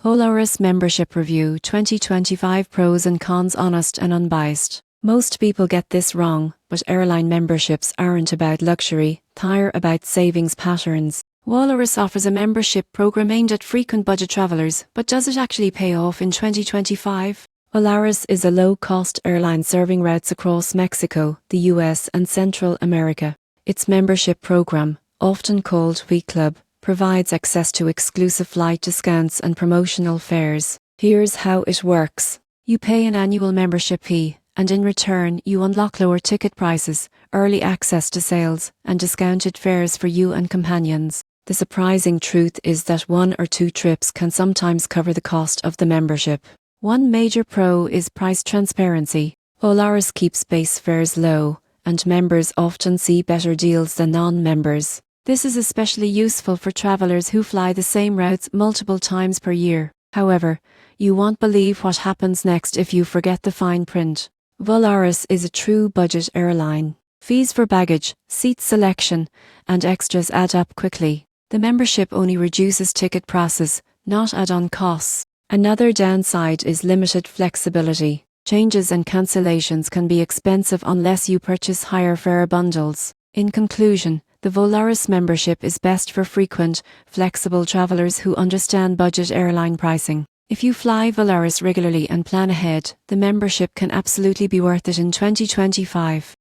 Polaris Membership Review 2025 Pros and Cons, honest and unbiased. Most people get this wrong, but airline memberships aren't about luxury, they're about savings patterns. Polaris offers a membership program aimed at frequent budget travelers, but does it actually pay off in 2025? Polaris is a low-cost airline serving routes across Mexico, the US, and Central America. Its membership program, often called We Club, provides access to exclusive flight discounts and promotional fares. Here's how it works. You pay an annual membership fee, and in return you unlock lower ticket prices, early access to sales, and discounted fares for you and companions. The surprising truth is that 1 or 2 trips can sometimes cover the cost of the membership. One major pro is price transparency. Polaris keeps base fares low, and members often see better deals than non-members. This is especially useful for travelers who fly the same routes multiple times per year. However, you won't believe what happens next if you forget the fine print. Polaris is a true budget airline. Fees for baggage, seat selection, and extras add up quickly. The membership only reduces ticket prices, not add-on costs. Another downside is limited flexibility. Changes and cancellations can be expensive unless you purchase higher fare bundles. In conclusion, the Polaris membership is best for frequent, flexible travelers who understand budget airline pricing. If you fly Polaris regularly and plan ahead, the membership can absolutely be worth it in 2025.